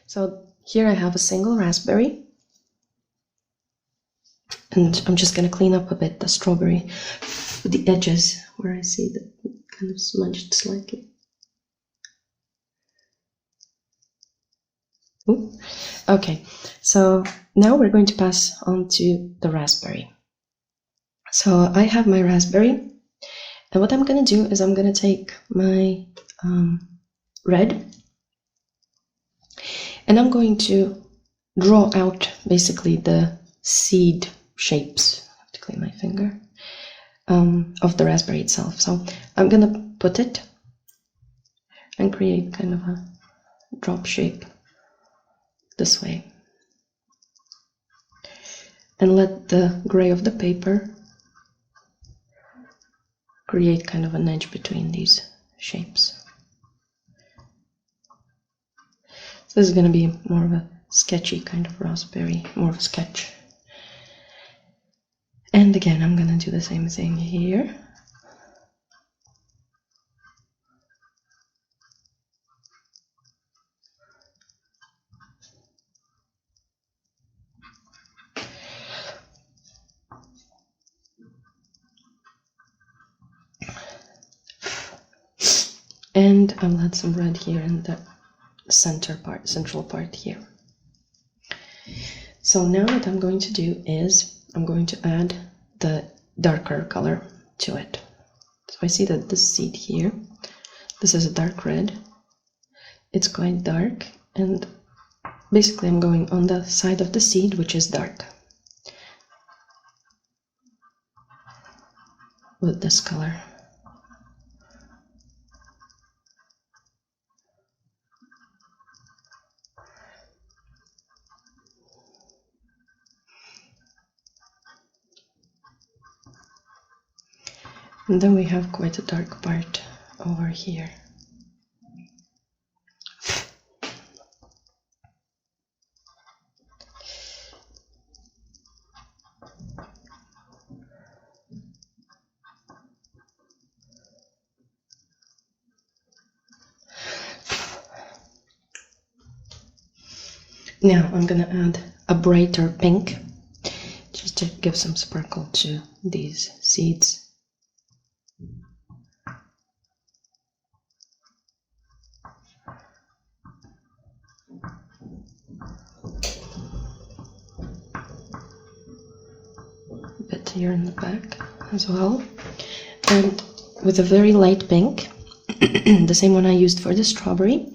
So here I have a single raspberry, and I'm just gonna clean up a bit the strawberry, the edges where I see that kind of smudged slightly. Ooh. Okay, so now we're going to pass on to the raspberry. So I have my raspberry, and what I'm gonna do is I'm gonna take my red, and I'm going to draw out basically the seed shapes. I have to clean my finger. Of the raspberry itself. So I'm gonna put it and create kind of a drop shape this way, and let the gray of the paper create kind of an edge between these shapes. So this is going to be more of a sketchy kind of raspberry, more of a sketch. And again, I'm going to do the same thing here. And I'll add some red here in the central part here. So now what I'm going to do is I'm going to add the darker color to it. So I see that this seed here, this is a dark red. It's quite dark, and basically I'm going on the side of the seed which is dark with this color. And then we have quite a dark part over here. Now I'm gonna add a brighter pink just to give some sparkle to these seeds. A bit here in the back as well. And with a very light pink, the same one I used for the strawberry,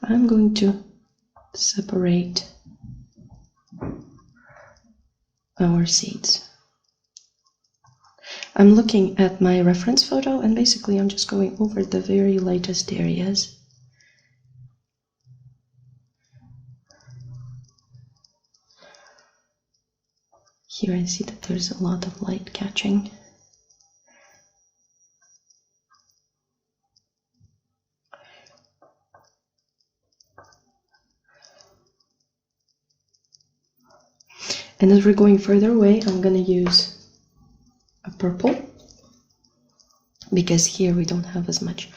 I'm going to separate our seeds. I'm looking at my reference photo, and basically I'm just going over the very lightest areas. Here I see that there's a lot of light catching. And as we're going further away, I'm going to use a purple, because here we don't have as much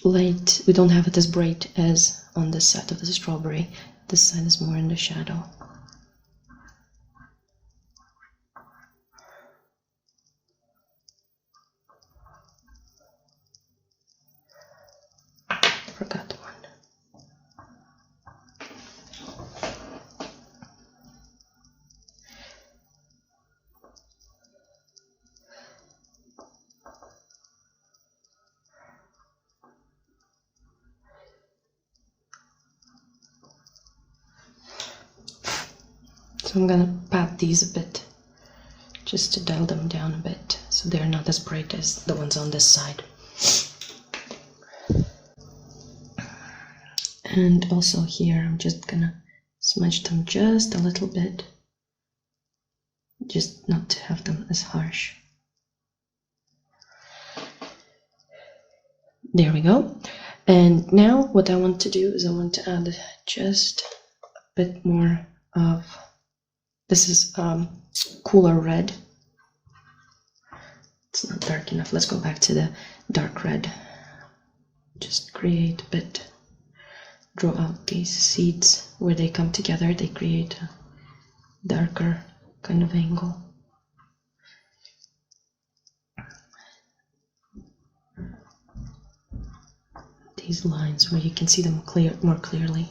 light, we don't have it as bright as on this side of the strawberry. This side is more in the shadow. Forgot one. So I'm gonna pat these a bit, just to dial them down a bit, so they're not as bright as the ones on this side. And also here, I'm just gonna smudge them just a little bit, just not to have them as harsh. There we go. And now what I want to do is I want to add just a bit more of, this is cooler red. It's not dark enough. Let's go back to the dark red. Just create a bit draw out these seeds where they come together, they create a darker kind of angle. These lines where you can see them more clearly.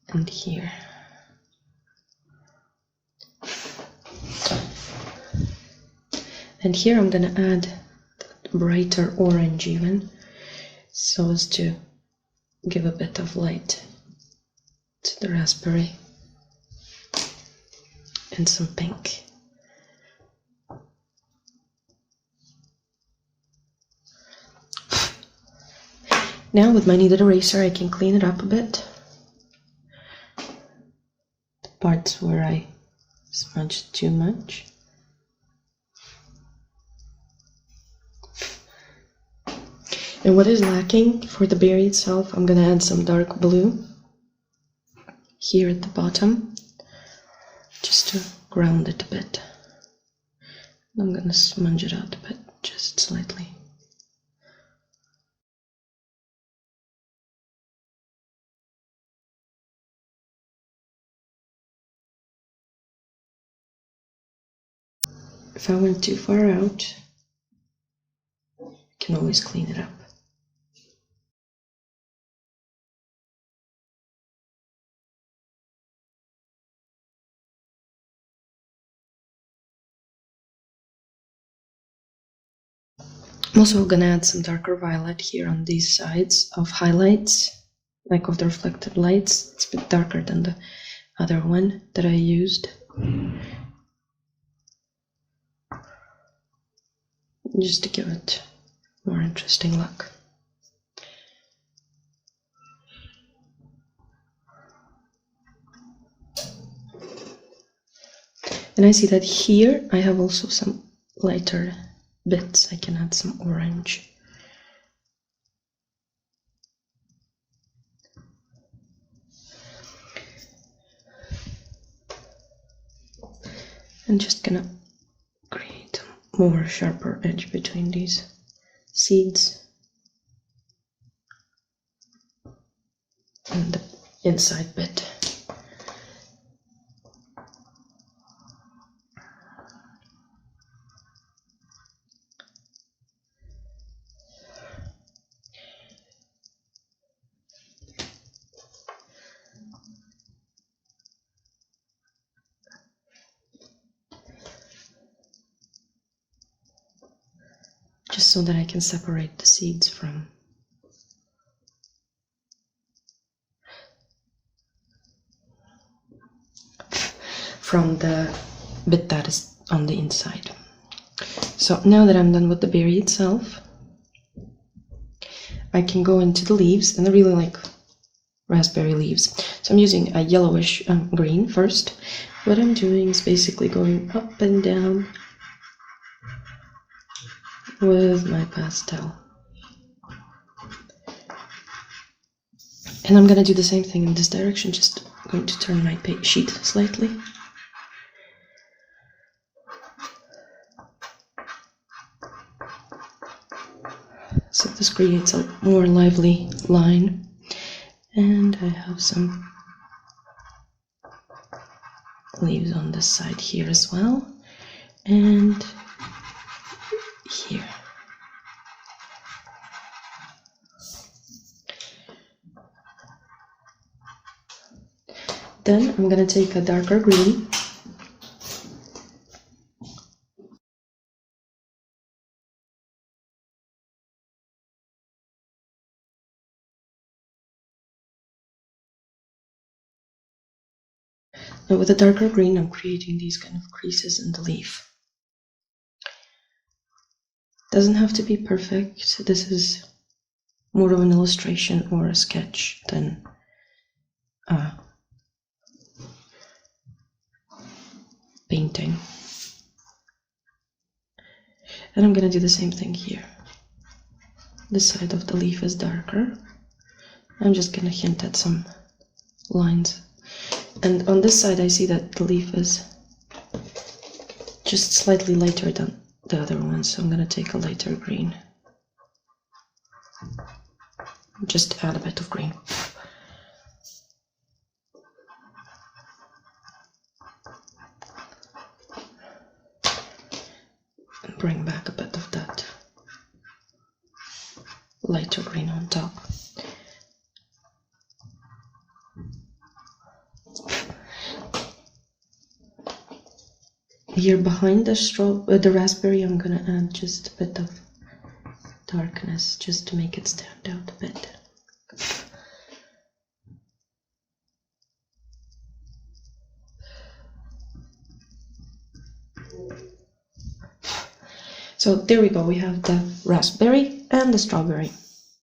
And here. And here I'm gonna add brighter orange even, so as to give a bit of light to the raspberry, and some pink. Now with my kneaded eraser I can clean it up a bit. The parts where I smudged too much. And what is lacking for the berry itself, I'm gonna add some dark blue here at the bottom, just to ground it a bit. I'm gonna smudge it out a bit, just slightly. If I went too far out, I can always clean it up. I'm also gonna add some darker violet here on these sides of highlights, like of the reflected lights. It's a bit darker than the other one that I used. Just to give it a more interesting look. And I see that here I have also some lighter bits. I can add some orange. I'm just gonna create a more sharper edge between these seeds and the inside bit. Just so that I can separate the seeds from the bit that is on the inside. So now that I'm done with the berry itself, I can go into the leaves, and I really like raspberry leaves. So I'm using a yellowish green first. What I'm doing is basically going up and down with my pastel. And I'm gonna do the same thing in this direction, just going to turn my sheet slightly. So this creates a more lively line. And I have some leaves on this side here as well, and here. Then I'm going to take a darker green and with a darker green I'm creating these kind of creases in the leaf. Doesn't have to be perfect. This is more of an illustration or a sketch than painting. And I'm gonna do the same thing here. This side of the leaf is darker. I'm just gonna hint at some lines. And on this side I see that the leaf is just slightly lighter than the other one, so I'm gonna take a lighter green. Just add a bit of green. And bring back a bit of that lighter green on top. Here behind the raspberry, I'm gonna add just a bit of darkness, just to make it stand out a bit. So there we go, we have the raspberry and the strawberry.